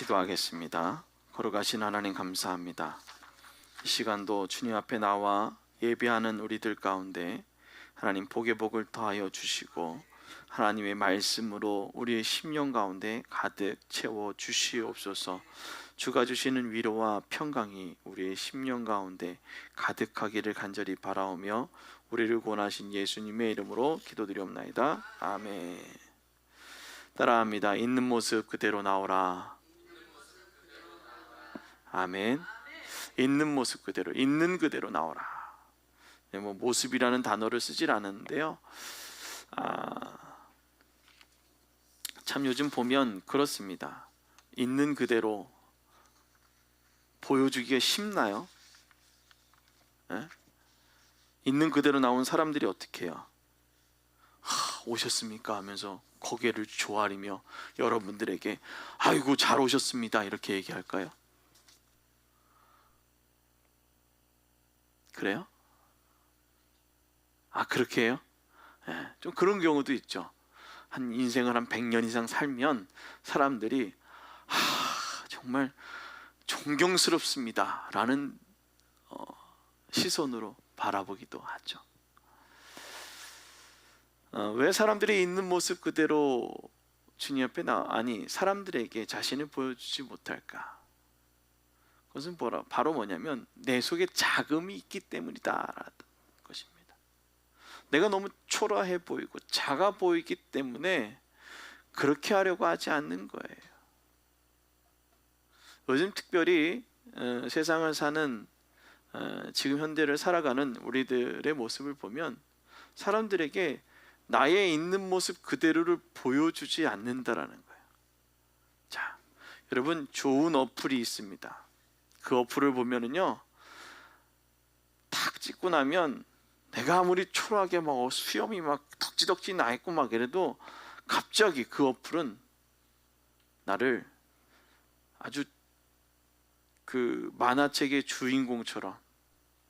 기도하겠습니다. 걸어가신 하나님 감사합니다. 이 시간도 주님 앞에 나와 예배하는 우리들 가운데 하나님 복의 복을 더하여 주시고 하나님의 말씀으로 우리의 심령 가운데 가득 채워 주시옵소서. 주가 주시는 위로와 평강이 우리의 심령 가운데 가득하기를 간절히 바라오며 우리를 구원하신 예수님의 이름으로 기도드리옵나이다. 아멘. 따라합니다. 있는 모습 그대로 나오라. 아멘. 있는 모습 그대로, 있는 그대로 나오라. 뭐 모습이라는 단어를 쓰질 않은데요. 참 요즘 보면 그렇습니다. 있는 그대로 보여주기가 쉽나요? 네? 있는 그대로 나온 사람들이 어떻게 해요? 오셨습니까? 하면서 고개를 조아리며 여러분들에게 아이고 잘 오셨습니다 이렇게 얘기할까요? 그래요? 그렇게 해요? 네, 좀 그런 경우도 있죠. 한 인생을 한 100년 이상 살면 사람들이 정말 존경스럽습니다 라는 시선으로 바라보기도 하죠. 왜 사람들이 있는 모습 그대로 주님 앞에 사람들에게 자신을 보여주지 못할까? 그것은 바로 뭐냐면 내 속에 자금이 있기 때문이다라는 것입니다. 내가 너무 초라해 보이고 작아 보이기 때문에 그렇게 하려고 하지 않는 거예요. 요즘 특별히 세상을 사는 지금 현대를 살아가는 우리들의 모습을 보면 사람들에게 나의 있는 모습 그대로를 보여주지 않는다라는 거예요. 자, 여러분 좋은 어플이 있습니다. 그 어플을 보면은요, 탁 찍고 나면 내가 아무리 초라하게 수염이 덕지덕지 나 있고 이래도 갑자기 그 어플은 나를 아주 그 만화책의 주인공처럼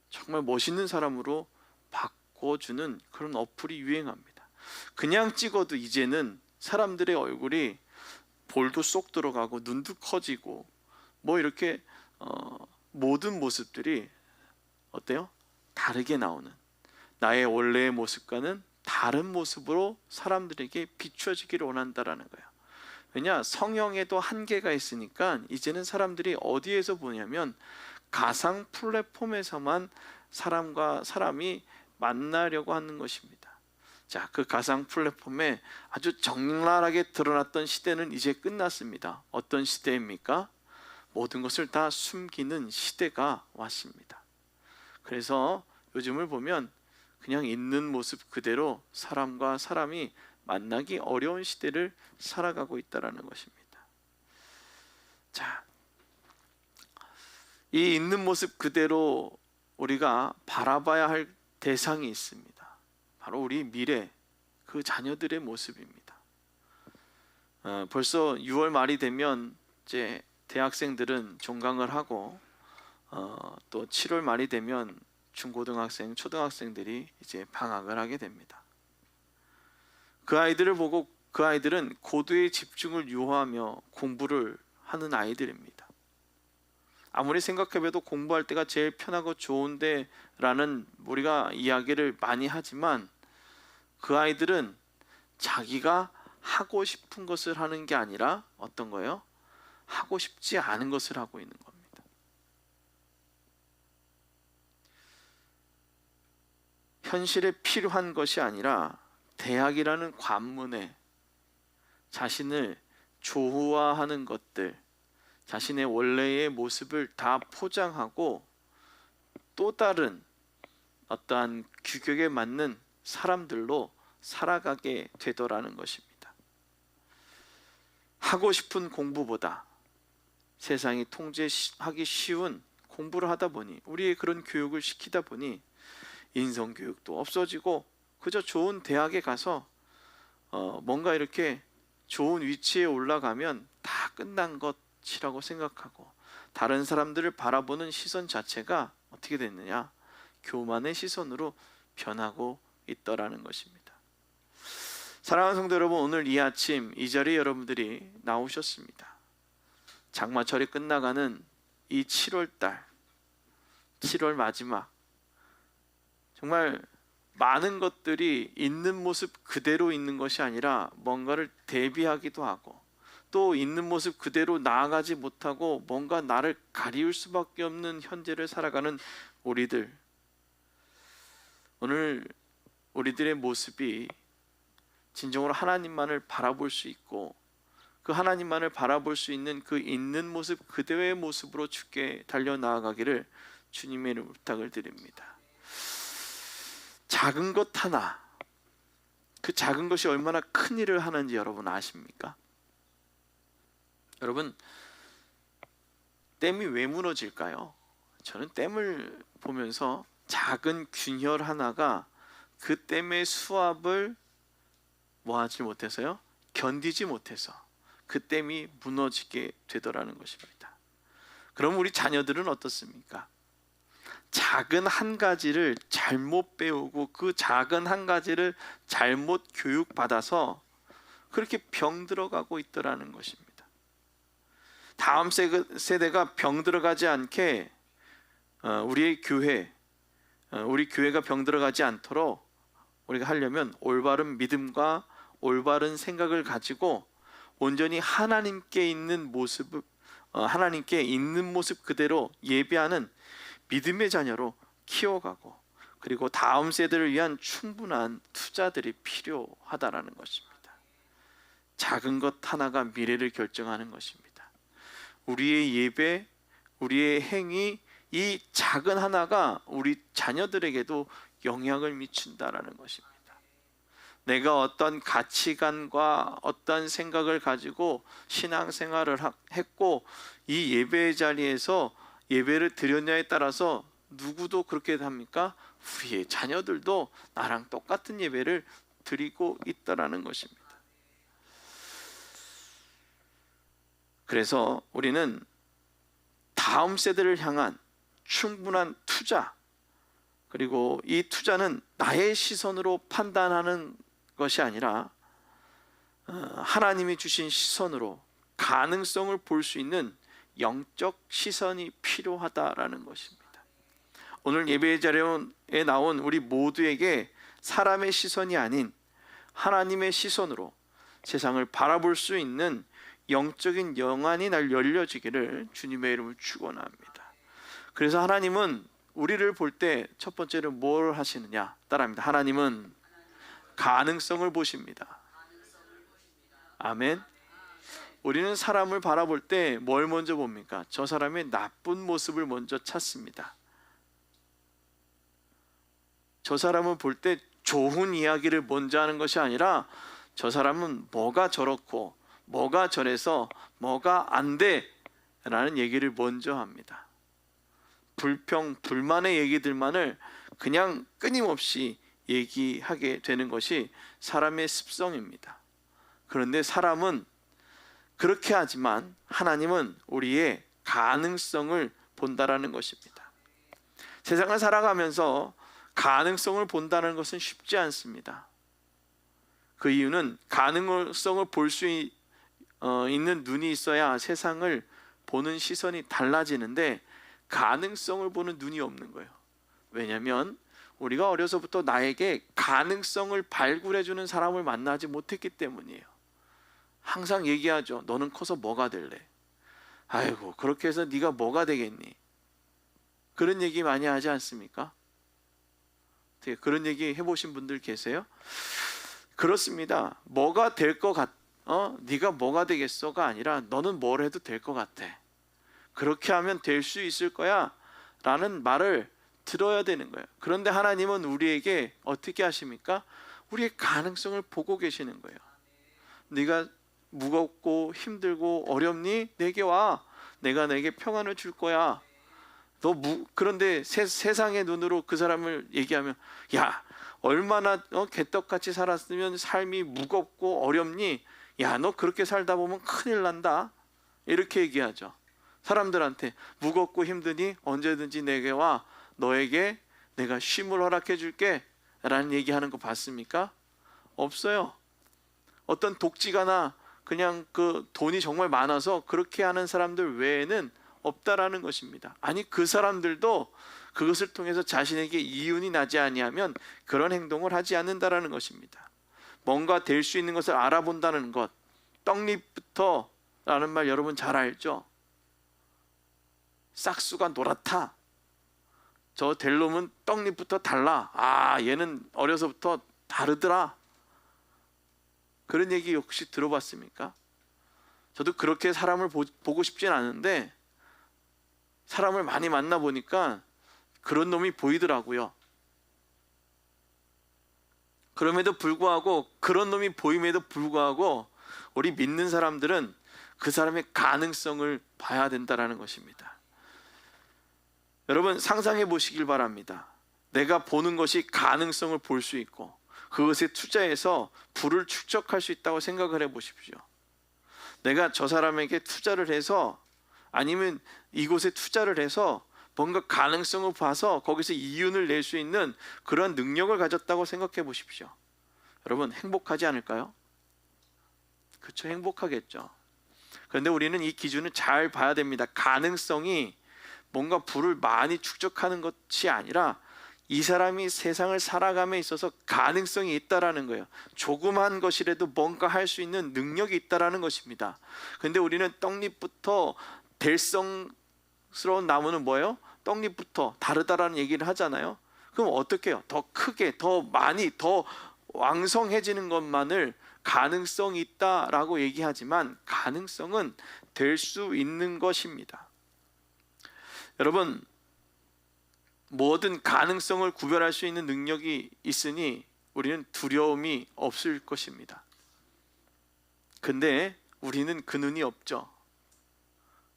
정말 멋있는 사람으로 바꿔주는 그런 어플이 유행합니다. 그냥 찍어도 이제는 사람들의 얼굴이 볼도 쏙 들어가고 눈도 커지고 이렇게 모든 모습들이 어때요? 다르게 나오는, 나의 원래의 모습과는 다른 모습으로 사람들에게 비춰지기를 원한다라는 거예요. 왜냐? 성형에도 한계가 있으니까 이제는 사람들이 어디에서 보냐면 가상 플랫폼에서만 사람과 사람이 만나려고 하는 것입니다. 자, 그 가상 플랫폼에 아주 적나라하게 드러났던 시대는 이제 끝났습니다. 어떤 시대입니까? 모든 것을 다 숨기는 시대가 왔습니다. 그래서 요즘을 보면 그냥 있는 모습 그대로 사람과 사람이 만나기 어려운 시대를 살아가고 있다는 것입니다. 자, 이 있는 모습 그대로 우리가 바라봐야 할 대상이 있습니다. 바로 우리 미래, 그 자녀들의 모습입니다. 벌써 6월 말이 되면 이제 대학생들은 종강을 하고 또 7월 말이 되면 중고등학생, 초등학생들이 이제 방학을 하게 됩니다. 그 아이들을 보고 그 아이들은 고도의 집중을 요하며 공부를 하는 아이들입니다. 아무리 생각해봐도 공부할 때가 제일 편하고 좋은데 라는 우리가 이야기를 많이 하지만 그 아이들은 자기가 하고 싶은 것을 하는 게 아니라 어떤 거예요? 하고 싶지 않은 것을 하고 있는 겁니다. 현실에 필요한 것이 아니라 대학이라는 관문에 자신을 조화하는 것들, 자신의 원래의 모습을 다 포장하고 또 다른 어떠한 규격에 맞는 사람들로 살아가게 되더라는 것입니다. 하고 싶은 공부보다 세상이 통제하기 쉬운 공부를 하다 보니, 우리의 그런 교육을 시키다 보니 인성교육도 없어지고 그저 좋은 대학에 가서 뭔가 이렇게 좋은 위치에 올라가면 다 끝난 것이라고 생각하고 다른 사람들을 바라보는 시선 자체가 어떻게 됐느냐? 교만의 시선으로 변하고 있더라는 것입니다. 사랑하는 성도 여러분, 오늘 이 아침 이 자리에 여러분들이 나오셨습니다. 장마철이 끝나가는 이 7월 마지막, 정말 많은 것들이 있는 모습 그대로 있는 것이 아니라 뭔가를 대비하기도 하고, 또 있는 모습 그대로 나아가지 못하고 뭔가 나를 가리울 수밖에 없는 현재를 살아가는 우리들, 오늘 우리들의 모습이 진정으로 하나님만을 바라볼 수 있고, 그 하나님만을 바라볼 수 있는 그 있는 모습 그대로의 모습으로 주께 달려나아가기를 주님의 이름으로 부탁을 드립니다. 작은 것 하나, 그 작은 것이 얼마나 큰 일을 하는지 여러분 아십니까? 여러분, 댐이 왜 무너질까요? 저는 댐을 보면서 작은 균열 하나가 그 댐의 수압을 뭐하지 못해서요? 견디지 못해서 그 댐이 무너지게 되더라는 것입니다. 그럼 우리 자녀들은 어떻습니까? 작은 한 가지를 잘못 배우고 그 작은 한 가지를 잘못 교육받아서 그렇게 병들어가고 있더라는 것입니다. 다음 세대가 병들어가지 않게 우리 교회가 병들어가지 않도록 우리가 하려면 올바른 믿음과 올바른 생각을 가지고 온전히 하나님께 있는 모습 그대로 예배하는 믿음의 자녀로 키워가고, 그리고 다음 세대를 위한 충분한 투자들이 필요하다라는 것입니다. 작은 것 하나가 미래를 결정하는 것입니다. 우리의 예배, 우리의 행위, 이 작은 하나가 우리 자녀들에게도 영향을 미친다라는 것입니다. 내가 어떤 가치관과 어떤 생각을 가지고 신앙생활을 했고 이 예배의 자리에서 예배를 드렸냐에 따라서 누구도 그렇게 합니까? 우리의 자녀들도 나랑 똑같은 예배를 드리고 있다라는 것입니다. 그래서 우리는 다음 세대를 향한 충분한 투자, 그리고 이 투자는 나의 시선으로 판단하는 것이 아니라 하나님이 주신 시선으로 가능성을 볼 수 있는 영적 시선이 필요하다라는 것입니다. 오늘 예배의 자리에 나온 우리 모두에게 사람의 시선이 아닌 하나님의 시선으로 세상을 바라볼 수 있는 영적인 영안이 날 열려지기를 주님의 이름으로 축원합니다. 그래서 하나님은 우리를 볼 때 첫 번째로 뭘 하시느냐? 따라합니다. 하나님은 가능성을 보십니다. 아멘. 우리는 사람을 바라볼 때 뭘 먼저 봅니까? 저 사람의 나쁜 모습을 먼저 찾습니다. 저 사람을 볼 때 좋은 이야기를 먼저 하는 것이 아니라 저 사람은 뭐가 저렇고 뭐가 저래서 뭐가 안 돼 라는 얘기를 먼저 합니다. 불평, 불만의 얘기들만을 그냥 끊임없이 얘기하게 되는 것이 사람의 습성입니다. 그런데 사람은 그렇게 하지만 하나님은 우리의 가능성을 본다라는 것입니다. 세상을 살아가면서 가능성을 본다는 것은 쉽지 않습니다. 그 이유는 가능성을 볼 수 있는 눈이 있어야 세상을 보는 시선이 달라지는데 가능성을 보는 눈이 없는 거예요. 왜냐하면 우리가 어려서부터 나에게 가능성을 발굴해주는 사람을 만나지 못했기 때문이에요. 항상 얘기하죠. 너는 커서 뭐가 될래? 아이고 그렇게 해서 네가 뭐가 되겠니? 그런 얘기 많이 하지 않습니까? 그런 얘기 해보신 분들 계세요? 그렇습니다. 뭐가 될 것 같? 네가 뭐가 되겠어가 아니라 너는 뭘 해도 될 것 같아. 그렇게 하면 될 수 있을 거야 라는 말을 들어야 되는 거예요. 그런데 하나님은 우리에게 어떻게 하십니까? 우리의 가능성을 보고 계시는 거예요. 네가 무겁고 힘들고 어렵니? 내게 와. 내가 내게 평안을 줄 거야. 그런데 세상의 눈으로 그 사람을 얘기하면 야 얼마나 개떡같이 살았으면 삶이 무겁고 어렵니? 야 너 그렇게 살다 보면 큰일 난다. 이렇게 얘기하죠. 사람들한테 무겁고 힘드니 언제든지 내게 와. 너에게 내가 쉼을 허락해 줄게 라는 얘기하는 거 봤습니까? 없어요. 어떤 독지가나 그냥 그 돈이 정말 많아서 그렇게 하는 사람들 외에는 없다라는 것입니다. 아니, 그 사람들도 그것을 통해서 자신에게 이윤이 나지 아니하면 그런 행동을 하지 않는다라는 것입니다. 뭔가 될 수 있는 것을 알아본다는 것, 떡잎부터 라는 말 여러분 잘 알죠? 싹수가 노랗다. 저 될 놈은 떡잎부터 달라. 아, 얘는 어려서부터 다르더라. 그런 얘기 혹시 들어봤습니까? 저도 그렇게 사람을 보고 싶진 않은데 사람을 많이 만나보니까 그런 놈이 보이더라고요. 그럼에도 불구하고, 그런 놈이 보임에도 불구하고 우리 믿는 사람들은 그 사람의 가능성을 봐야 된다는 것입니다. 여러분, 상상해 보시길 바랍니다. 내가 보는 것이 가능성을 볼 수 있고 그것에 투자해서 부를 축적할 수 있다고 생각을 해 보십시오. 내가 저 사람에게 투자를 해서, 아니면 이곳에 투자를 해서 뭔가 가능성을 봐서 거기서 이윤을 낼 수 있는 그런 능력을 가졌다고 생각해 보십시오. 여러분, 행복하지 않을까요? 그렇죠, 행복하겠죠. 그런데 우리는 이 기준을 잘 봐야 됩니다. 가능성이 뭔가 부를 많이 축적하는 것이 아니라 이 사람이 세상을 살아감에 있어서 가능성이 있다라는 거예요. 조그만 것이라도 뭔가 할 수 있는 능력이 있다라는 것입니다. 그런데 우리는 떡잎부터 될성스러운 나무는 뭐예요? 떡잎부터 다르다라는 얘기를 하잖아요. 그럼 어떻게 해요? 더 크게, 더 많이, 더 왕성해지는 것만을 가능성이 있다라고 얘기하지만 가능성은 될 수 있는 것입니다. 여러분, 뭐든 가능성을 구별할 수 있는 능력이 있으니 우리는 두려움이 없을 것입니다. 근데 우리는 그 눈이 없죠.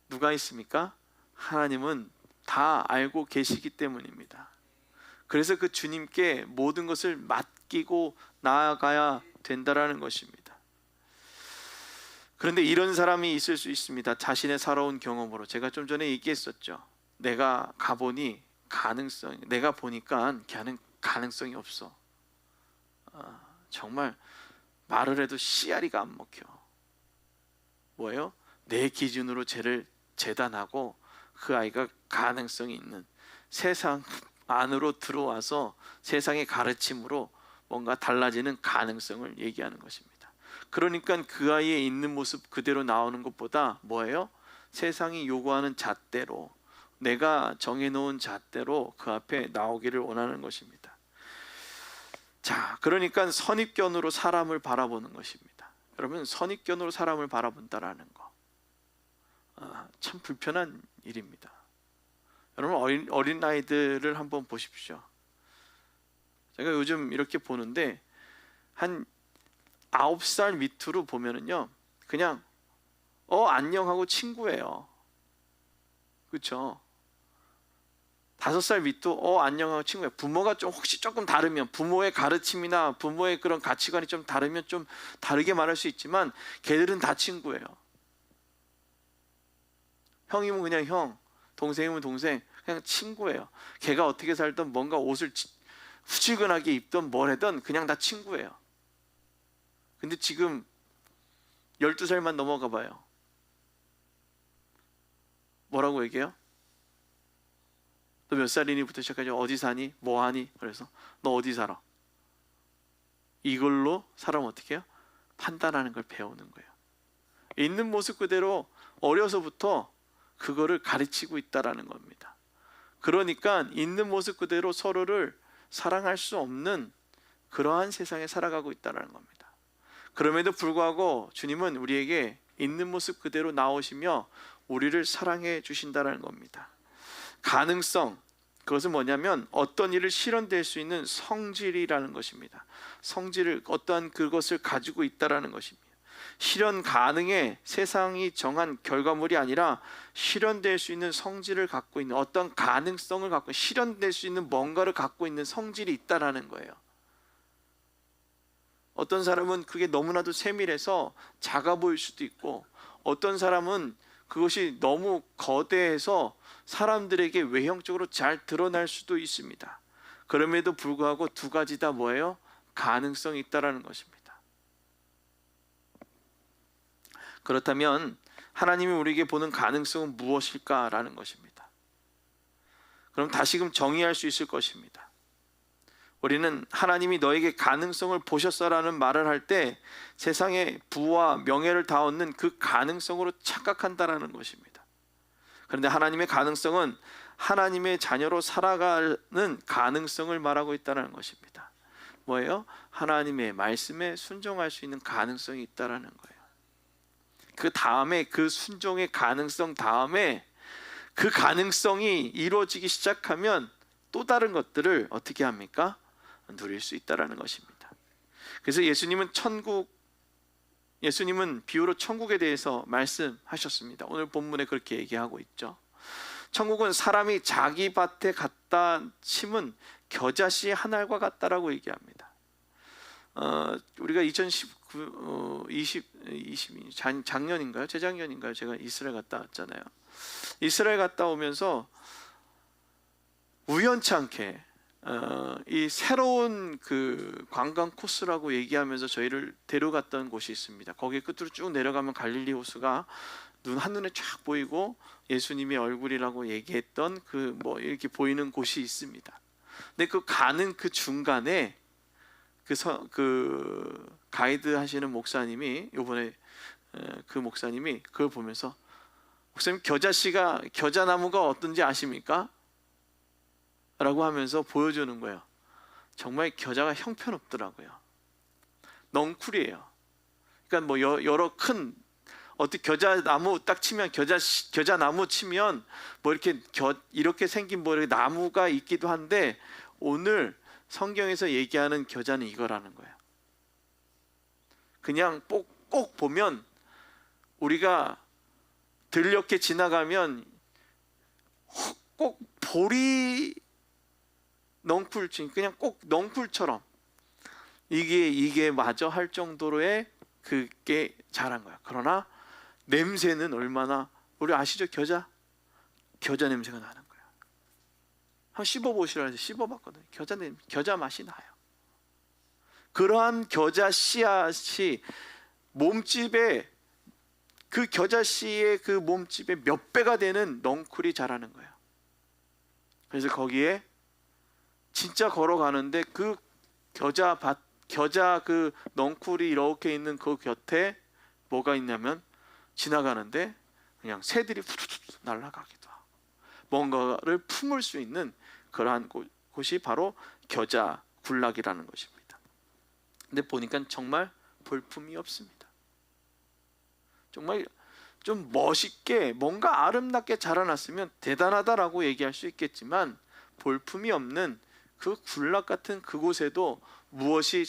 누가 있습니까? 하나님은 다 알고 계시기 때문입니다. 그래서 그 주님께 모든 것을 맡기고 나아가야 된다라는 것입니다. 그런데 이런 사람이 있을 수 있습니다. 자신의 살아온 경험으로. 제가 좀 전에 얘기했었죠. 내가 가보니 내가 보니까 걔는 가능성이 없어. 정말 말을 해도 씨알이가 안 먹혀. 뭐예요? 내 기준으로 쟤를 재단하고 그 아이가 가능성이 있는, 세상 안으로 들어와서 세상의 가르침으로 뭔가 달라지는 가능성을 얘기하는 것입니다. 그러니까 그 아이의 있는 모습 그대로 나오는 것보다 뭐예요? 세상이 요구하는 잣대로, 내가 정해놓은 잣대로 그 앞에 나오기를 원하는 것입니다. 자, 그러니까 선입견으로 사람을 바라보는 것입니다. 여러분, 선입견으로 사람을 바라본다라는 거, 참 불편한 일입니다. 여러분, 어린아이들을 한번 보십시오. 제가 요즘 이렇게 보는데 한 9살 밑으로 보면은요, 그냥 안녕하고 친구예요. 그렇죠? 5살 밑도 안녕하고 친구예요. 부모가 혹시 조금 다르면, 부모의 가르침이나 부모의 그런 가치관이 좀 다르면 좀 다르게 말할 수 있지만 걔들은 다 친구예요. 형이면 그냥 형, 동생이면 동생, 그냥 친구예요. 걔가 어떻게 살든 뭔가 옷을 후질근하게 입던 뭘 하든 그냥 다 친구예요. 근데 지금 12살만 넘어가 봐요. 뭐라고 얘기해요? 너 몇 살이니?부터 시작하죠. 어디 사니? 뭐 하니? 그래서 너 어디 살아? 이걸로 사람 어떻게 해요? 판단하는 걸 배우는 거예요. 있는 모습 그대로 어려서부터 그거를 가르치고 있다라는 겁니다. 그러니까 있는 모습 그대로 서로를 사랑할 수 없는 그러한 세상에 살아가고 있다는 겁니다. 그럼에도 불구하고 주님은 우리에게 있는 모습 그대로 나오시며 우리를 사랑해 주신다는 겁니다. 가능성, 그것은 뭐냐면 어떤 일을 실현될 수 있는 성질이라는 것입니다. 성질을, 어떠한 그것을 가지고 있다는 것입니다. 실현 가능의 세상이 정한 결과물이 아니라 실현될 수 있는 성질을 갖고 있는, 어떤 가능성을 갖고 실현될 수 있는 뭔가를 갖고 있는 성질이 있다라는 거예요. 어떤 사람은 그게 너무나도 세밀해서 작아 보일 수도 있고, 어떤 사람은 그것이 너무 거대해서 사람들에게 외형적으로 잘 드러날 수도 있습니다. 그럼에도 불구하고 두 가지 다 뭐예요? 가능성이 있다라는 것입니다. 그렇다면 하나님이 우리에게 보는 가능성은 무엇일까라는 것입니다. 그럼 다시금 정의할 수 있을 것입니다. 우리는 하나님이 너에게 가능성을 보셨어라는 말을 할 때 세상에 부와 명예를 다 얻는 그 가능성으로 착각한다라는 것입니다. 그런데 하나님의 가능성은 하나님의 자녀로 살아가는 가능성을 말하고 있다는 것입니다. 뭐예요? 하나님의 말씀에 순종할 수 있는 가능성이 있다라는 거예요. 그 다음에 그 순종의 가능성 다음에 그 가능성이 이루어지기 시작하면 또 다른 것들을 어떻게 합니까? 누릴 수 있다라는 것입니다. 그래서 예수님은 비유로 천국에 대해서 말씀하셨습니다. 오늘 본문에 그렇게 얘기하고 있죠. 천국은 사람이 자기 밭에 갖다 심은 겨자씨 한 알과 같다라고 얘기합니다. 우리가 2022 재작년인가요? 제가 이스라엘 갔다 왔잖아요. 이스라엘 갔다 오면서 우연치 않게 이 새로운 그 관광 코스라고 얘기하면서 저희를 데려갔던 곳이 있습니다. 거기 끝으로 쭉 내려가면 갈릴리 호수가 한눈에 쫙 보이고 예수님의 얼굴이라고 얘기했던 그 뭐 이렇게 보이는 곳이 있습니다. 근데 그 가는 그 중간에 그 가이드 하시는 목사님이 이번에 그 목사님이 그걸 보면서 목사님 겨자나무가 어떤지 아십니까? 라고 하면서 보여주는 거예요. 정말 겨자가 형편없더라고요. 넝쿨이에요. 그러니까 뭐 여러 큰 어떻게 겨자나무 딱 치면 겨자나무 치면 뭐 이렇게 생긴 뭐 이렇게 나무가 있기도 한데 오늘 성경에서 얘기하는 겨자는 이거라는 거예요. 그냥 꼭 보면 우리가 들녘에 지나가면 꼭 보리 넝쿨 그냥 꼭 넝쿨처럼 이게 마저 할 정도로의 그게 자란 거야. 그러나 냄새는 얼마나 우리 아시죠? 겨자 냄새가 나는 거야. 한번 씹어보시라 해서 씹어봤거든요. 겨자 맛이 나요. 그러한 겨자 씨앗이 몸집에 그 겨자 씨의 그 몸집에 몇 배가 되는 넝쿨이 자라는 거예요. 그래서 거기에 진짜 걸어가는데 그 겨자 그 넝쿨이 이렇게 있는 그 곁에 뭐가 있냐면 지나가는데 그냥 새들이 후두둑 날아가기도 하고 뭔가를 품을 수 있는 그러한 곳이 바로 겨자 군락이라는 것입니다. 근데 보니까 정말 볼품이 없습니다. 정말 좀 멋있게 뭔가 아름답게 자라났으면 대단하다라고 얘기할 수 있겠지만 볼품이 없는 그 군락 같은 그곳에도 무엇이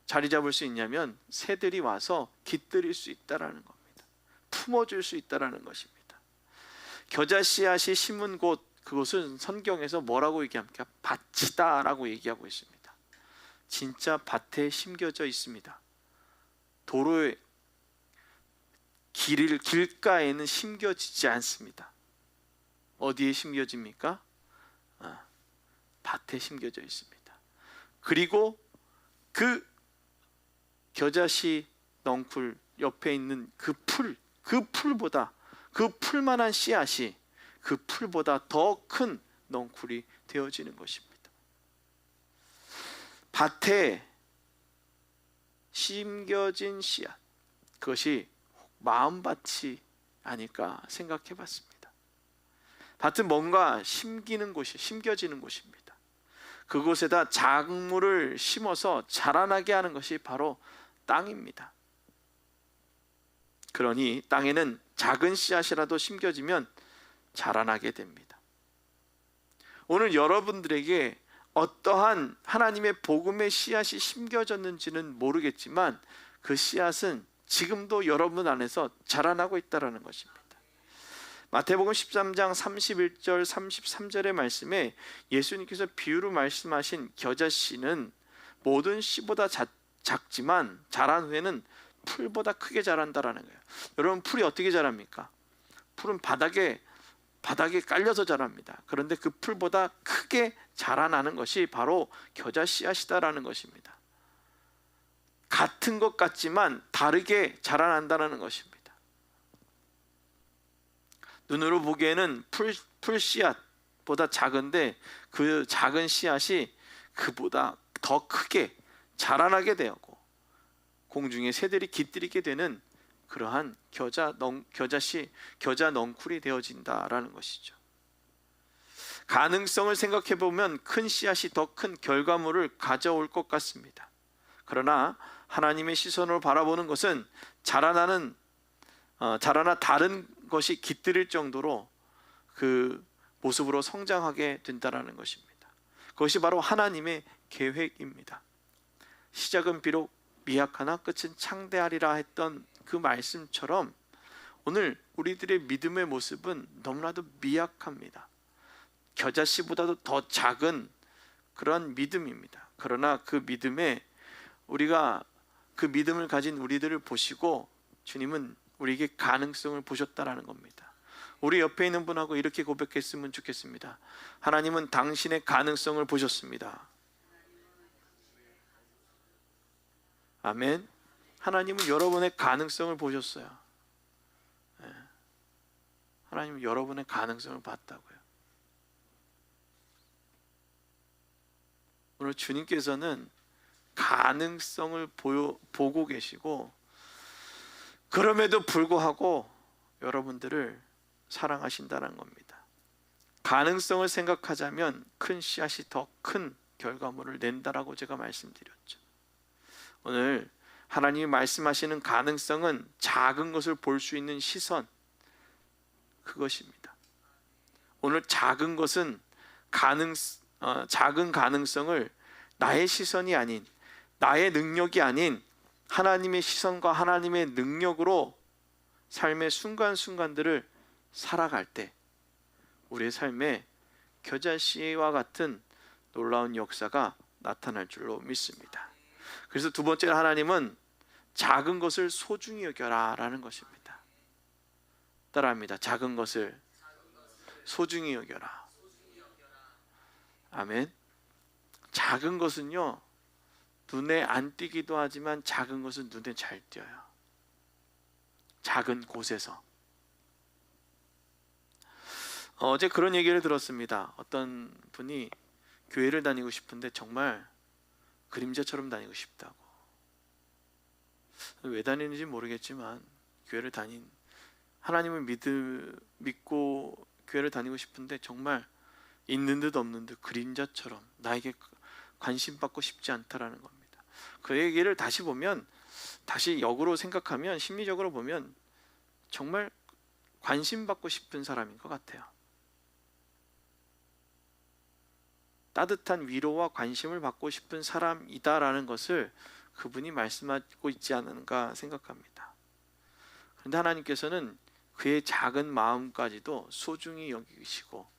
자리 잡을 수 있냐면 새들이 와서 깃들일 수 있다라는 겁니다. 품어줄 수 있다라는 것입니다. 겨자 씨앗이 심은 곳 그곳은 성경에서 뭐라고 얘기합니까? 밭이다라고 얘기하고 있습니다. 진짜 밭에 심겨져 있습니다. 도로의 길가에는 심겨지지 않습니다. 어디에 심겨집니까? 밭에 심겨져 있습니다. 그리고 그 겨자씨 넝쿨 옆에 있는 그 풀보다 그 풀만한 씨앗이 그 풀보다 더 큰 넝쿨이 되어지는 것입니다. 밭에 심겨진 씨앗, 그것이 마음밭이 아닐까 생각해 봤습니다. 밭은 뭔가 심겨지는 곳입니다. 그곳에다 작물을 심어서 자라나게 하는 것이 바로 땅입니다. 그러니 땅에는 작은 씨앗이라도 심겨지면 자라나게 됩니다. 오늘 여러분들에게 어떠한 하나님의 복음의 씨앗이 심겨졌는지는 모르겠지만 그 씨앗은 지금도 여러분 안에서 자라나고 있다는 것입니다. 마태복음 13장 31절 33절의 말씀에 예수님께서 비유로 말씀하신 겨자씨는 모든 씨보다 작지만 자란 후에는 풀보다 크게 자란다라는 거예요. 여러분, 풀이 어떻게 자랍니까? 풀은 바닥에 깔려서 자랍니다. 그런데 그 풀보다 크게 자라나는 것이 바로 겨자 씨앗이다라는 것입니다. 같은 것 같지만 다르게 자라난다는 것입니다. 눈으로 보기에는 풀씨앗보다 작은데 그 작은 씨앗이 그보다 더 크게 자라나게 되고 공중의 새들이 깃들이게 되는 그러한 겨자 넝쿨이 되어진다라는 것이죠. 가능성을 생각해 보면 큰 씨앗이 더 큰 결과물을 가져올 것 같습니다. 그러나 하나님의 시선으로 바라보는 것은 자라나 다른 것이 깃들일 정도로 그 모습으로 성장하게 된다는 것입니다. 그것이 바로 하나님의 계획입니다. 시작은 비록 미약하나 끝은 창대하리라 했던 그 말씀처럼 오늘 우리들의 믿음의 모습은 너무나도 미약합니다. 겨자씨보다도 더 작은 그런 믿음입니다. 그러나 그 믿음을 가진 우리들을 보시고 주님은 우리에게 가능성을 보셨다라는 겁니다. 우리 옆에 있는 분하고 이렇게 고백했으면 좋겠습니다. 하나님은 당신의 가능성을 보셨습니다. 아멘. 하나님은 여러분의 가능성을 보셨어요. 하나님은 여러분의 가능성을 봤다고요. 오늘 주님께서는 가능성을 보고 계시고 그럼에도 불구하고 여러분들을 사랑하신다는 겁니다. 가능성을 생각하자면 큰 씨앗이 더 큰 결과물을 낸다라고 제가 말씀드렸죠. 오늘 하나님이 말씀하시는 가능성은 작은 것을 볼 수 있는 시선, 그것입니다. 오늘 작은 것은 작은 가능성을 나의 시선이 아닌, 나의 능력이 아닌 하나님의 시선과 하나님의 능력으로 삶의 순간순간들을 살아갈 때 우리의 삶에 겨자씨와 같은 놀라운 역사가 나타날 줄로 믿습니다. 그래서 두 번째로 하나님은 작은 것을 소중히 여겨라 라는 것입니다. 따라합니다. 작은 것을 소중히 여겨라. 아멘. 작은 것은요, 눈에 안 띄기도 하지만 작은 것은 눈에 잘 띄어요. 작은 곳에서. 어제 그런 얘기를 들었습니다. 어떤 분이 교회를 다니고 싶은데 정말 그림자처럼 다니고 싶다고. 왜 다니는지 모르겠지만 교회를 하나님을 믿고 교회를 다니고 싶은데 정말 있는 듯 없는 듯 그림자처럼 나에게 관심 받고 싶지 않다라는 겁니다. 그 얘기를 다시 역으로 생각하면, 심리적으로 보면 정말 관심 받고 싶은 사람인 것 같아요. 따뜻한 위로와 관심을 받고 싶은 사람이다라는 것을 그분이 말씀하고 있지 않은가 생각합니다. 그런데 하나님께서는 그의 작은 마음까지도 소중히 여기시고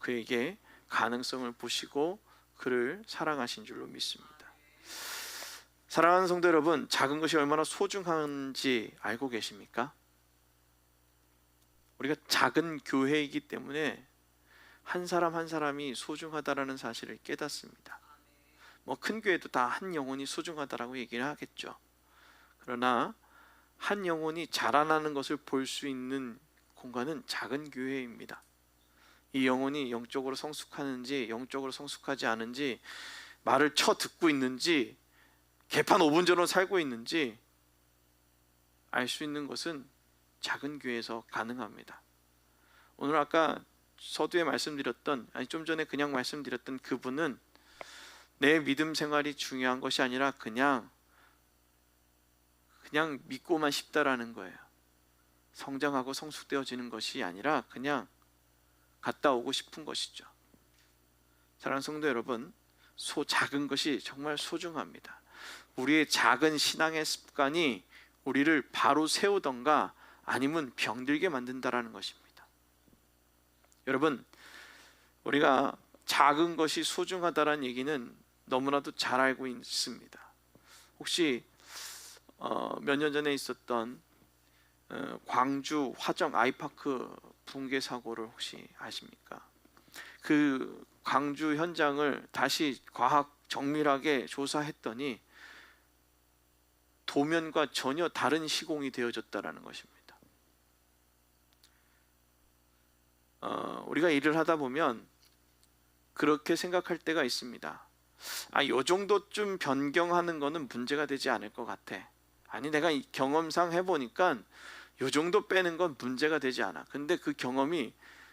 그에게 가능성을 보시고 그를 사랑하신 줄로 믿습니다. 사랑하는 성도 여러분, 작은 것이 얼마나 소중한지 알고 계십니까? 우리가 작은 교회이기 때문에 한 사람 한 사람이 소중하다라는 사실을 깨닫습니다. 큰 교회도 다 한 영혼이 소중하다라고 얘기를 하겠죠. 그러나 한 영혼이 자라나는 것을 볼 수 있는 공간은 작은 교회입니다. 이 영혼이 영적으로 성숙하는지 영적으로 성숙하지 않은지, 말을 듣고 있는지 개판 5분 전으로 살고 있는지 알 수 있는 것은 작은 교회에서 가능합니다. 오늘 아까 서두에 좀 전에 그냥 말씀드렸던 그분은 내 믿음 생활이 중요한 것이 아니라 그냥 믿고만 싶다라는 거예요. 성장하고 성숙되어지는 것이 아니라 그냥 갔다 오고 싶은 것이죠. 사랑하는 성도 여러분, 작은 것이 정말 소중합니다. 우리의 작은 신앙의 습관이 우리를 바로 세우던가 아니면 병들게 만든다라는 것입니다. 여러분, 우리가 작은 것이 소중하다라는 얘기는 너무나도 잘 알고 있습니다. 혹시 몇 년 전에 있었던 광주 화정 아이파크 붕괴 사고를 혹시 아십니까? 그 광주 현장을 다시 과학 정밀하게 조사했더니 도면과 전혀 다른 시공이 되어졌다라는 것입니다. 우리가 일을 하다 보면 그렇게 생각할 때가 있습니다. 요 정도쯤 변경하는 거는 문제가 되지 않을 것 같아. 아니, 내가 이 경험상 해보니까 요 정도 빼는 건 문제가 되지 않아. 근데 그 경험이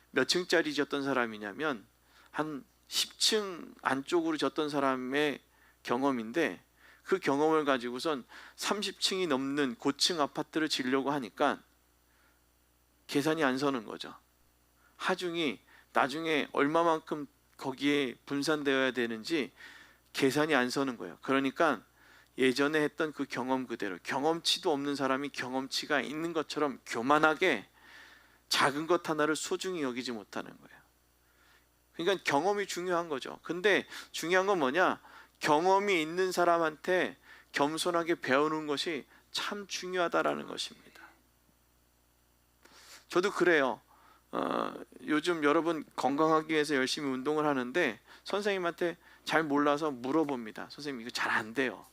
몇 층짜리 졌던 사람이냐면 한 10층 안쪽으로 졌던 사람의 경험인데, 그 경험을 가지고선 30층이 넘는 고층 아파트를 지으려고 하니까 계산이 안 서는 거죠. 하중이 나중에 얼마만큼 거기에 분산되어야 되는지 계산이 안 서는 거예요. 그러니까 예전에 했던 그 경험 그대로, 경험치도 없는 사람이 경험치가 있는 것처럼 교만하게 작은 것 하나를 소중히 여기지 못하는 거예요. 그러니까 경험이 중요한 거죠. 근데 중요한 건 뭐냐? 경험이 있는 사람한테 겸손하게 배우는 것이 참 중요하다라는 것입니다. 저도 그래요. 요즘 여러분 건강하기 위해서 열심히 운동을 하는데 선생님한테 잘 몰라서 물어봅니다. 선생님, 이거 잘 안 돼요.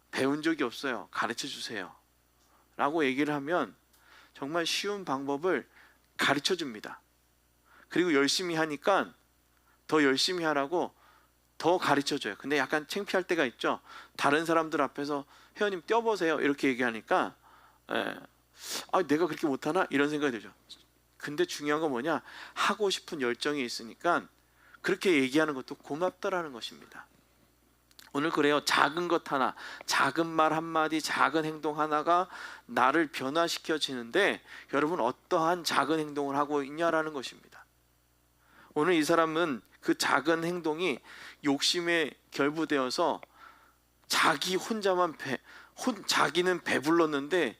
배운 적이 없어요. 가르쳐 주세요. 라고 얘기를 하면 정말 쉬운 방법을 가르쳐 줍니다. 그리고 열심히 하니까 더 열심히 하라고 더 가르쳐 줘요. 근데 약간 창피할 때가 있죠. 다른 사람들 앞에서 회원님 뛰어보세요 이렇게 얘기하니까 내가 그렇게 못하나? 이런 생각이 들죠. 근데 중요한 건 뭐냐? 하고 싶은 열정이 있으니까 그렇게 얘기하는 것도 고맙다라는 것입니다. 오늘 그래요. 작은 것 하나, 작은 말 한마디, 작은 행동 하나가 나를 변화시켜지는데 여러분 어떠한 작은 행동을 하고 있냐라는 것입니다. 오늘 이 사람은 그 작은 행동이 욕심에 결부되어서 자기 혼자만 자기는 배불렀는데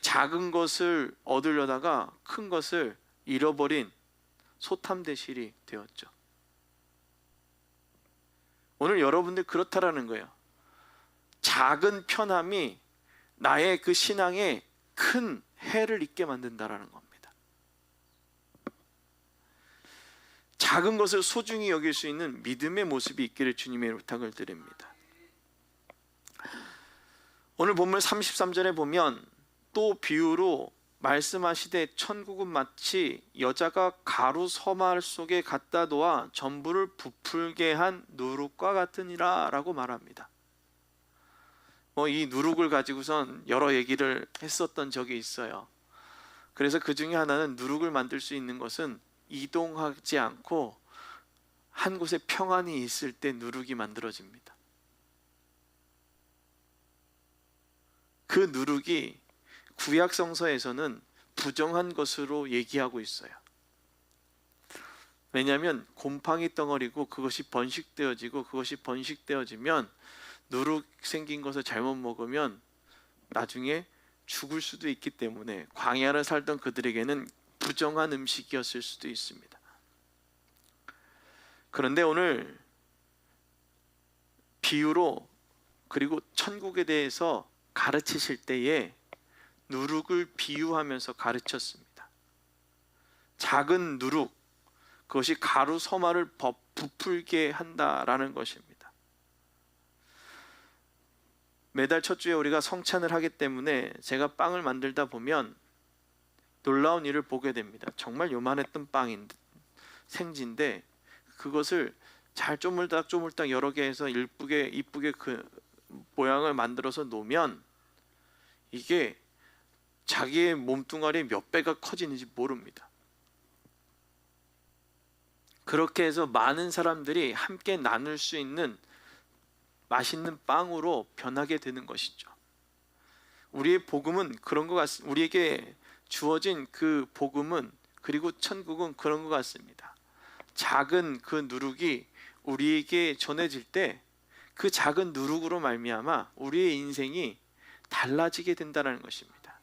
작은 것을 얻으려다가 큰 것을 잃어버린 소탐대실이 되었죠. 오늘 여러분들 그렇다라는 거예요. 작은 편함이 나의 그 신앙에 큰 해를 입게 만든다라는 겁니다. 작은 것을 소중히 여길 수 있는 믿음의 모습이 있기를 주님의 부탁을 드립니다. 오늘 본문 33절에 보면 또 비유로 말씀하시되 천국은 마치 여자가 가루 서말 속에 갖다 놓아 전부를 부풀게 한 누룩과 같으니라 라고 말합니다. 이 누룩을 가지고선 여러 얘기를 했었던 적이 있어요. 그래서 그 중에 하나는 누룩을 만들 수 있는 것은 이동하지 않고 한 곳에 평안이 있을 때 누룩이 만들어집니다. 그 누룩이 구약 성서에서는 부정한 것으로 얘기하고 있어요. 왜냐하면 곰팡이 덩어리고 그것이 번식되어지고 그것이 번식되어지면 누룩 생긴 것을 잘못 먹으면 나중에 죽을 수도 있기 때문에 광야를 살던 그들에게는 부정한 음식이었을 수도 있습니다. 그런데 오늘 비유로 그리고 천국에 대해서 가르치실 때에 누룩을 비유하면서 가르쳤습니다. 작은 누룩, 그것이 가루 서말을 부풀게 한다라는 것입니다. 매달 첫 주에 우리가 성찬을 하기 때문에 제가 빵을 만들다 보면 놀라운 일을 보게 됩니다. 정말 요만했던 빵인데 생지인데 그것을 잘 쪼물딱 여러 개 해서 이쁘게 그 모양을 만들어서 놓으면 이게 자기의 몸뚱아리 몇 배가 커지는지 모릅니다. 그렇게 해서 많은 사람들이 함께 나눌 수 있는 맛있는 빵으로 변하게 되는 것이죠. 우리의 복음은 그런 것 같습니다. 우리에게 주어진 그 복음은 그리고 천국은 그런 것 같습니다. 작은 그 누룩이 우리에게 전해질 때 그 작은 누룩으로 말미암아 우리의 인생이 달라지게 된다는 것입니다.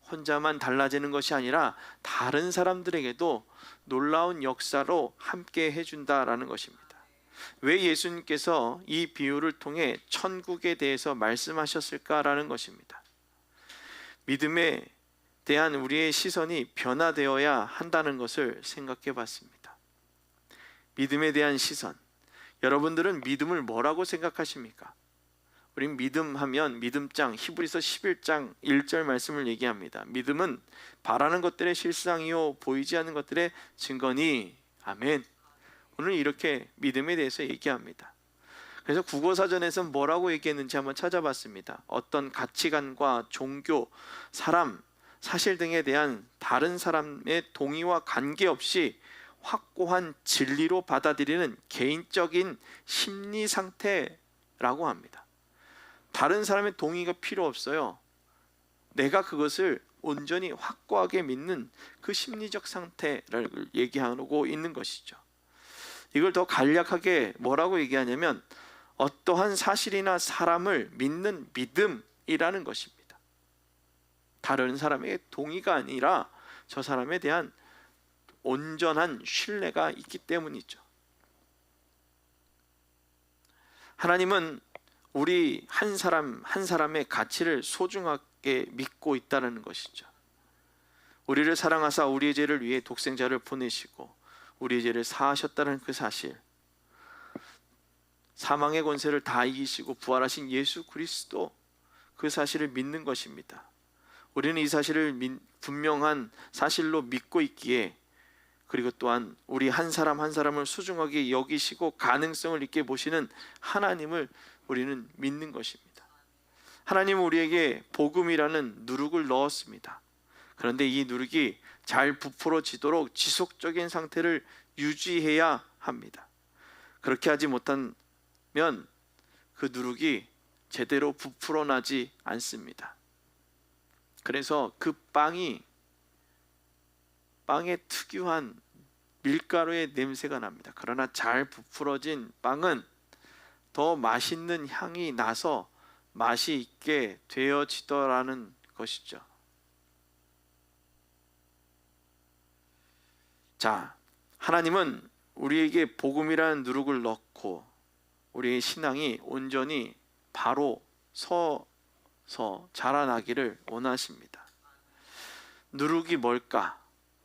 혼자만 달라지는 것이 아니라 다른 사람들에게도 놀라운 역사로 함께 해준다라는 것입니다. 왜 예수님께서 이 비유를 통해 천국에 대해서 말씀하셨을까라는 것입니다. 믿음에 대한 우리의 시선이 변화되어야 한다는 것을 생각해 봤습니다. 믿음에 대한 시선. 여러분들은 믿음을 뭐라고 생각하십니까? 우린 믿음하면 믿음장, 히브리서 11장 1절 말씀을 얘기합니다. 믿음은 바라는 것들의 실상이요 보이지 않는 것들의 증거니. 아멘. 오늘 이렇게 믿음에 대해서 얘기합니다. 그래서 국어사전에서 뭐라고 얘기했는지 한번 찾아봤습니다. 어떤 가치관과 종교, 사람, 사실 등에 대한 다른 사람의 동의와 관계없이 확고한 진리로 받아들이는 개인적인 심리 상태라고 합니다. 다른 사람의 동의가 필요 없어요. 내가 그것을 온전히 확고하게 믿는 그 심리적 상태를 얘기하고 있는 것이죠. 이걸 더 간략하게 뭐라고 얘기하냐면 어떠한 사실이나 사람을 믿는 믿음이라는 것입니다. 다른 사람의 동의가 아니라 저 사람에 대한 온전한 신뢰가 있기 때문이죠. 하나님은 우리 한 사람 한 사람의 가치를 소중하게 믿고 있다는 것이죠. 우리를 사랑하사 우리의 죄를 위해 독생자를 보내시고 우리의 죄를 사하셨다는 그 사실, 사망의 권세를 다 이기시고 부활하신 예수 그리스도, 그 사실을 믿는 것입니다. 우리는 이 사실을 분명한 사실로 믿고 있기에, 그리고 또한 우리 한 사람 한 사람을 소중하게 여기시고 가능성을 있게 보시는 하나님을 우리는 믿는 것입니다. 하나님은 우리에게 복음이라는 누룩을 넣었습니다. 그런데 이 누룩이 잘 부풀어지도록 지속적인 상태를 유지해야 합니다. 그렇게 하지 못하면 그 누룩이 제대로 부풀어나지 않습니다. 그래서 그 빵에 특유한 밀가루의 냄새가 납니다. 그러나 잘 부풀어진 빵은 더 맛있는 향이 나서 맛이 있게 되어지더라는 것이죠. 자, 하나님은 우리에게 복음이라는 누룩을 넣고 우리의 신앙이 온전히 바로 서서 자라나기를 원하십니다. 누룩이 뭘까?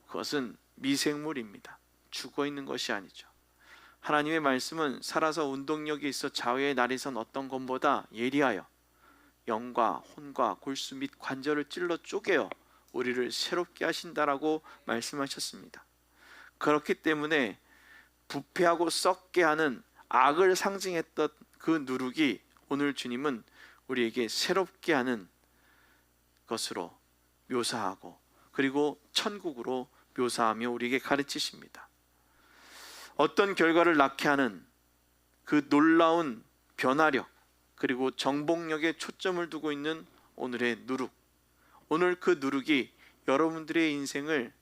그것은 미생물입니다. 죽어있는 것이 아니죠. 하나님의 말씀은 살아서 운동력이 있어 좌우의 날이 선 어떤 것보다 예리하여 영과 혼과 골수 및 관절을 찔러 쪼개어 우리를 새롭게 하신다라고 말씀하셨습니다. 그렇기 때문에 부패하고 썩게 하는 악을 상징했던 그 누룩이 오늘 주님은 우리에게 새롭게 하는 것으로 묘사하고, 그리고 천국으로 묘사하며 우리에게 가르치십니다. 어떤 결과를 낳게 하는 그 놀라운 변화력, 그리고 정복력에 초점을 두고 있는 오늘의 누룩, 오늘 그 누룩이 여러분들의 인생을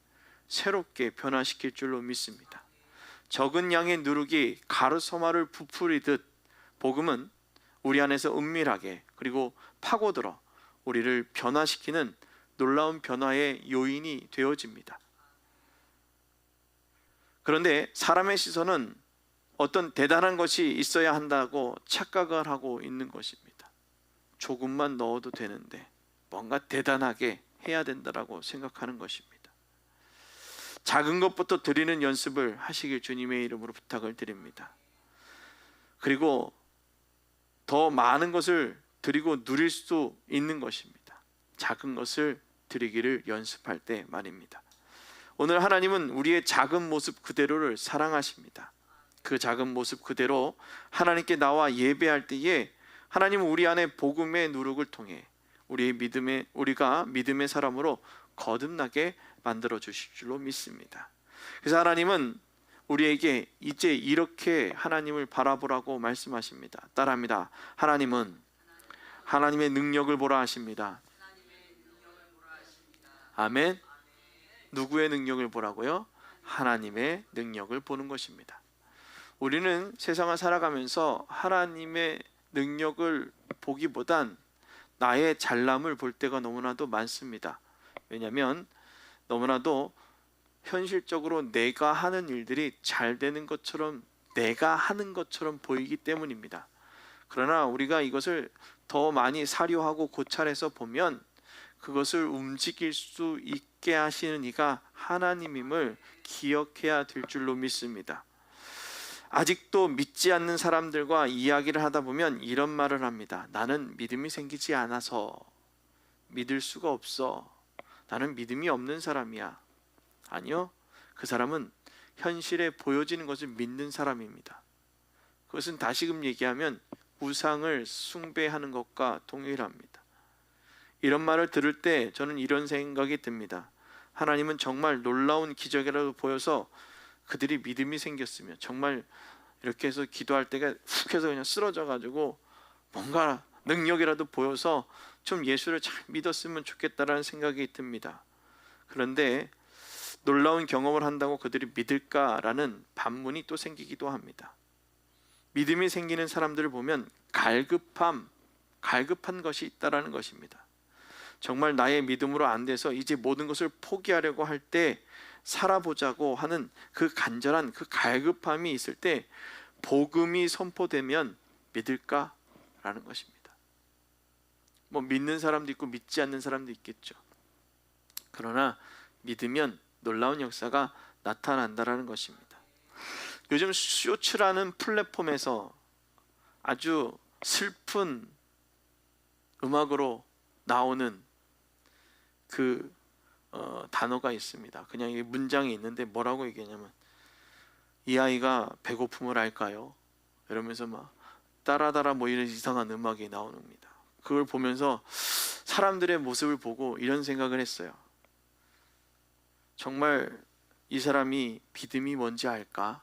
새롭게 변화시킬 줄로 믿습니다. 적은 양의 누룩이 가르소마를 부풀리듯 복음은 우리 안에서 은밀하게 그리고 파고들어 우리를 변화시키는 놀라운 변화의 요인이 되어집니다. 그런데 사람의 시선은 어떤 대단한 것이 있어야 한다고 착각을 하고 있는 것입니다. 조금만 넣어도 되는데 뭔가 대단하게 해야 된다고 생각하는 것입니다. 작은 것부터 드리는 연습을 하시길 주님의 이름으로 부탁을 드립니다. 그리고 더 많은 것을 드리고 누릴 수 있는 것입니다. 작은 것을 드리기를 연습할 때 말입니다. 오늘 하나님은 우리의 작은 모습 그대로를 사랑하십니다. 그 작은 모습 그대로 하나님께 나와 예배할 때에 하나님은 우리 안에 복음의 누룩을 통해 우리가 믿음의 사람으로 거듭나게 만들어 주실 줄로 믿습니다. 그래서 하나님은 우리에게 이제 이렇게 하나님을 바라보라고 말씀하십니다. 따라합니다. 하나님은 하나님의 능력을 보라 하십니다. 아멘. 누구의 능력을 보라고요? 하나님의 능력을 보는 것입니다. 우리는 세상을 살아가면서 하나님의 능력을 보기보단 나의 잘남을 볼 때가 너무나도 많습니다. 왜냐하면 너무나도 현실적으로 내가 하는 일들이 잘 되는 것처럼, 내가 하는 것처럼 보이기 때문입니다. 그러나 우리가 이것을 더 많이 사료하고 고찰해서 보면 그것을 움직일 수 있게 하시는 이가 하나님임을 기억해야 될 줄로 믿습니다. 아직도 믿지 않는 사람들과 이야기를 하다 보면 이런 말을 합니다. 나는 믿음이 생기지 않아서 믿을 수가 없어. 나는 믿음이 없는 사람이야. 아니요. 그 사람은 현실에 보여지는 것을 믿는 사람입니다. 그것은 다시금 얘기하면 우상을 숭배하는 것과 동일합니다. 이런 말을 들을 때 저는 이런 생각이 듭니다. 하나님은 정말 놀라운 기적이라도 보여서 그들이 믿음이 생겼으면, 정말 이렇게 해서 기도할 때가 훅 해서 그냥 쓰러져 가지고 뭔가 능력이라도 보여서 좀 예수를 잘 믿었으면 좋겠다라는 생각이 듭니다. 그런데 놀라운 경험을 한다고 그들이 믿을까라는 반문이 또 생기기도 합니다. 믿음이 생기는 사람들을 보면 갈급한 것이 있다라는 것입니다. 정말 나의 믿음으로 안 돼서 이제 모든 것을 포기하려고 할 때 살아보자고 하는 그 간절한 그 갈급함이 있을 때 복음이 선포되면 믿을까라는 것입니다. 뭐 믿는 사람도 있고 믿지 않는 사람도 있겠죠. 그러나 믿으면 놀라운 역사가 나타난다라는 것입니다. 요즘 쇼츠라는 플랫폼에서 아주 슬픈 음악으로 나오는 그 단어가 있습니다. 그냥 이 문장이 있는데 뭐라고 얘기하냐면, 이 아이가 배고픔을 알까요? 이러면서 막 따라따라 뭐 이런 이상한 음악이 나옵니다. 그걸 보면서 사람들의 모습을 보고 이런 생각을 했어요. 정말 이 사람이 믿음이 뭔지 알까?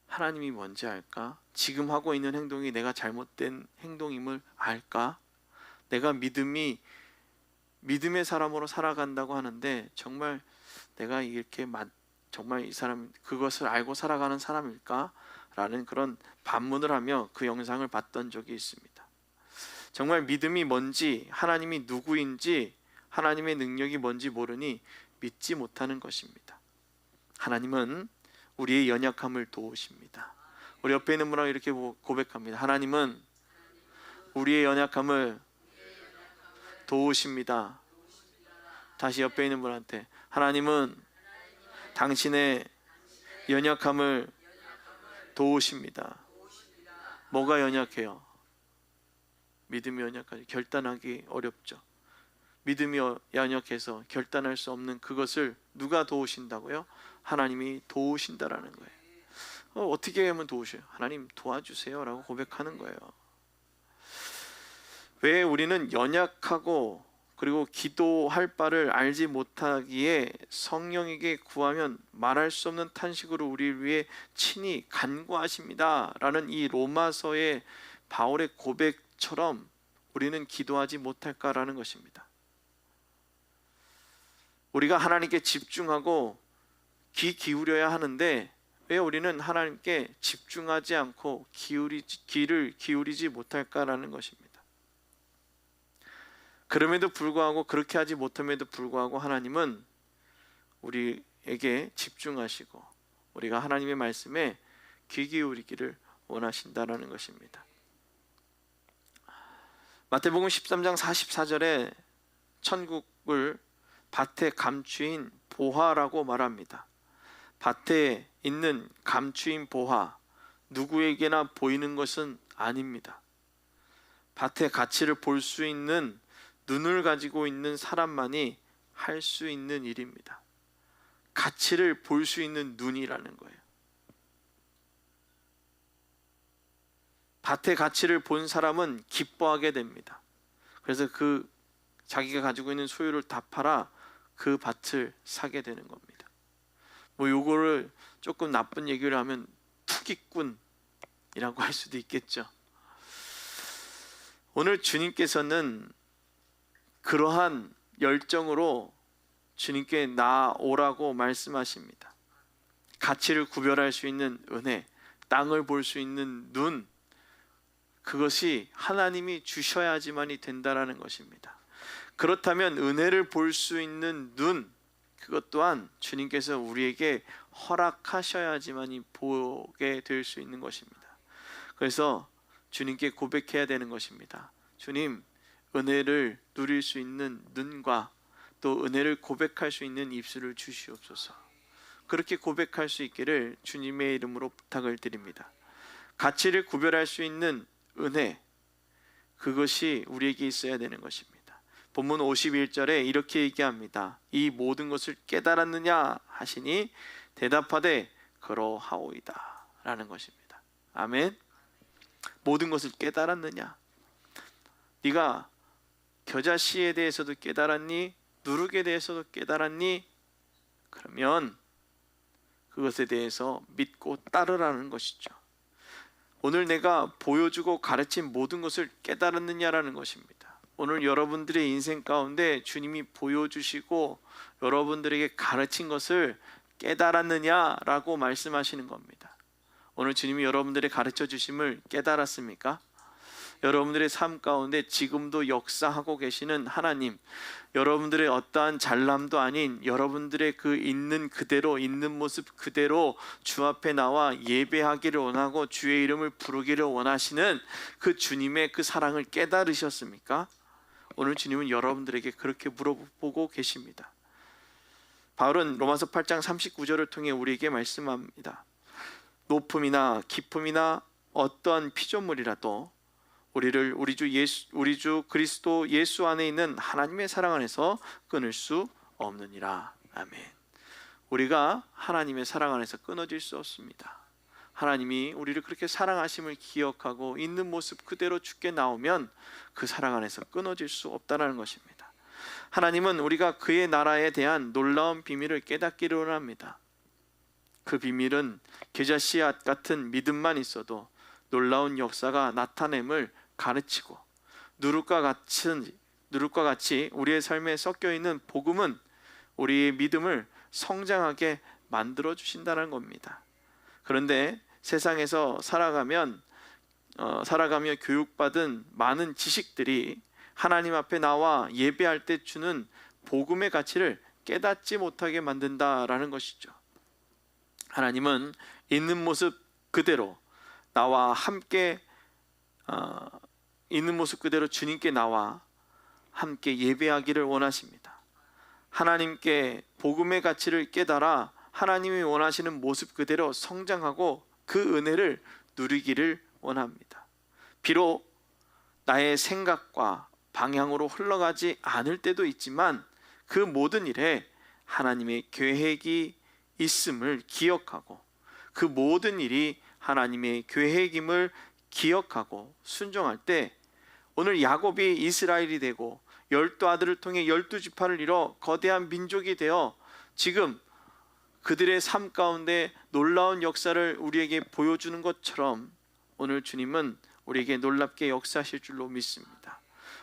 하나님이 뭔지 알까? 지금 하고 있는 행동이 내가 잘못된 행동임을 알까? 내가 믿음의 사람으로 살아간다고 하는데 정말 내가 이렇게 정말 이 사람 그것을 알고 살아가는 사람일까? 라는 그런 반문을 하며 그 영상을 봤던 적이 있습니다. 정말 믿음이 뭔지, 하나님이 누구인지, 하나님의 능력이 뭔지 모르니 믿지 못하는 것입니다. 하나님은 우리의 연약함을 도우십니다. 우리 옆에 있는 분하고 이렇게 고백합니다. 하나님은 우리의 연약함을 도우십니다. 다시 옆에 있는 분한테, 하나님은 당신의 연약함을 도우십니다. 뭐가 연약해요? 믿음이 연약하죠. 결단하기 어렵죠. 믿음이 연약해서 결단할 수 없는 그것을 누가 도우신다고요? 하나님이 도우신다라는 거예요. 어떻게 하면 도우셔요? 하나님 도와주세요 라고 고백하는 거예요. 왜 우리는 연약하고 그리고 기도할 바를 알지 못하기에 성령에게 구하면 말할 수 없는 탄식으로 우리를 위해 친히 간구하십니다 라는 이 로마서의 바울의 고백처럼 우리는 기도하지 못할까라는 것입니다. 우리가 하나님께 집중하고 귀 기울여야 하는데 왜 우리는 하나님께 집중하지 않고 귀를 기울이지 못할까라는 것입니다. 그럼에도 불구하고, 그렇게 하지 못함에도 불구하고 하나님은 우리에게 집중하시고 우리가 하나님의 말씀에 귀 기울이기를 원하신다라는 것입니다. 마태복음 13장 44절에 천국을 밭에 감추인 보화라고 말합니다. 밭에 있는 감추인 보화, 누구에게나 보이는 것은 아닙니다. 밭의 가치를 볼 수 있는 눈을 가지고 있는 사람만이 할 수 있는 일입니다. 가치를 볼 수 있는 눈이라는 거예요. 밭의 가치를 본 사람은 기뻐하게 됩니다. 그래서 자기가 가지고 있는 소유를 다 팔아 그 밭을 사게 되는 겁니다. 뭐 요거를 조금 나쁜 얘기를 하면 투기꾼이라고 할 수도 있겠죠. 오늘 주님께서는 그러한 열정으로 주님께 나오라고 말씀하십니다. 가치를 구별할 수 있는 은혜, 땅을 볼 수 있는 눈, 그것이 하나님이 주셔야지만이 된다라는 것입니다. 그렇다면 은혜를 볼 수 있는 눈, 그것 또한 주님께서 우리에게 허락하셔야지만이 보게 될 수 있는 것입니다. 그래서 주님께 고백해야 되는 것입니다. 주님, 은혜를 누릴 수 있는 눈과 또 은혜를 고백할 수 있는 입술을 주시옵소서. 그렇게 고백할 수 있기를 주님의 이름으로 부탁을 드립니다. 가치를 구별할 수 있는 은혜, 그것이 우리에게 있어야 되는 것입니다. 본문 51절에 이렇게 얘기합니다. 이 모든 것을 깨달았느냐 하시니 대답하되 그러하오이다 라는 것입니다. 아멘. 모든 것을 깨달았느냐? 네가 겨자씨에 대해서도 깨달았니? 누룩에 대해서도 깨달았니? 그러면 그것에 대해서 믿고 따르라는 것이죠. 오늘 내가 보여주고 가르친 모든 것을 깨달았느냐라는 것입니다. 오늘 여러분들의 인생 가운데 주님이 보여주시고 여러분들에게 가르친 것을 깨달았느냐라고 말씀하시는 겁니다. 오늘 주님이 여러분들의 가르쳐 주심을 깨달았습니까? 여러분들의 삶 가운데 지금도 역사하고 계시는 하나님, 여러분들의 어떠한 잘남도 아닌 여러분들의 그 있는 그대로, 있는 모습 그대로 주 앞에 나와 예배하기를 원하고 주의 이름을 부르기를 원하시는 그 주님의 그 사랑을 깨달으셨습니까? 오늘 주님은 여러분들에게 그렇게 물어보고 계십니다. 바울은 로마서 8장 39절을 통해 우리에게 말씀합니다. 높음이나 깊음이나 어떠한 피조물이라도 우리를 우리 주 그리스도 예수 안에 있는 하나님의 사랑 안에서 끊을 수 없느니라. 아멘. 우리가 하나님의 사랑 안에서 끊어질 수 없습니다. 하나님이 우리를 그렇게 사랑하심을 기억하고 있는 모습 그대로 주께 나오면 그 사랑 안에서 끊어질 수 없다는 것입니다. 하나님은 우리가 그의 나라에 대한 놀라운 비밀을 깨닫기를 원합니다. 그 비밀은 겨자씨앗 같은 믿음만 있어도 놀라운 역사가 나타냄을 가르치고 누룩과 같이 우리의 삶에 섞여 있는 복음은 우리의 믿음을 성장하게 만들어 주신다는 겁니다. 그런데 세상에서 살아가며 교육받은 많은 지식들이 하나님 앞에 나와 예배할 때 주는 복음의 가치를 깨닫지 못하게 만든다라는 것이죠. 하나님은 있는 모습 그대로 나와 함께 있는 모습 그대로 주님께 나와 함께 예배하기를 원하십니다. 하나님께 복음의 가치를 깨달아 하나님이 원하시는 모습 그대로 성장하고 그 은혜를 누리기를 원합니다. 비록 나의 생각과 방향으로 흘러가지 않을 때도 있지만 그 모든 일에 하나님의 계획이 있음을 기억하고 그 모든 일이 하나님의 계획임을 기억하고 순종할 때 오늘 야곱이 이스라엘이 되고 12아들을 통해 12지파를 이뤄 거대한 민족이 되어 지금 그들의 삶 가운데 놀라운 역사를 우리에게 보여주는 것처럼 오늘 주님은 우리에게 놀랍게 역사하실 줄로 믿습니다.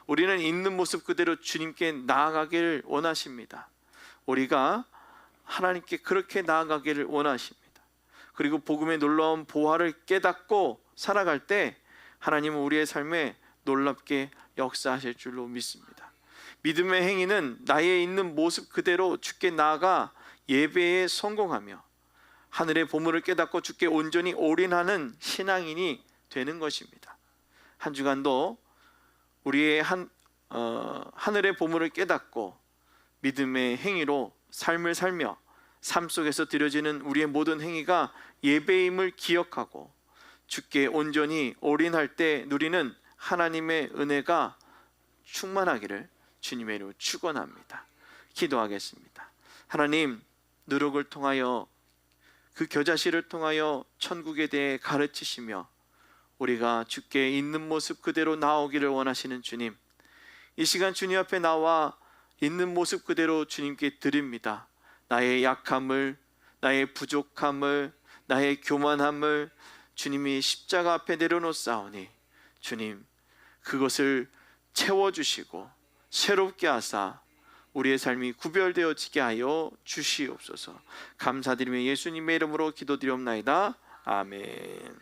우리는 있는 모습 그대로 주님께 나아가기를 원하십니다. 우리가 하나님께 그렇게 나아가기를 원하십니다. 그리고 복음의 놀라운 보화를 깨닫고 살아갈 때 하나님은 우리의 삶에 놀랍게 역사하실 줄로 믿습니다. 믿음의 행위는 나의 있는 모습 그대로 주께 나아가 예배에 성공하며 하늘의 보물을 깨닫고 주께 온전히 올인하는 신앙인이 되는 것입니다. 한 주간도 우리의 하늘의 보물을 깨닫고 믿음의 행위로 삶을 살며 삶 속에서 드려지는 우리의 모든 행위가 예배임을 기억하고 주께 온전히 올인할 때 누리는 하나님의 은혜가 충만하기를 주님의 이름으로 축원합니다. 기도하겠습니다. 하나님, 누룩을 통하여 그 겨자씨를 통하여 천국에 대해 가르치시며 우리가 주께 있는 모습 그대로 나오기를 원하시는 주님, 이 시간 주님 앞에 나와 있는 모습 그대로 주님께 드립니다. 나의 약함을, 나의 부족함을, 나의 교만함을 주님이 십자가 앞에 내려놓사오니 주님, 그것을 채워주시고 새롭게 하사 우리의 삶이 구별되어지게 하여 주시옵소서. 감사드리며 예수님의 이름으로 기도드리옵나이다. 아멘.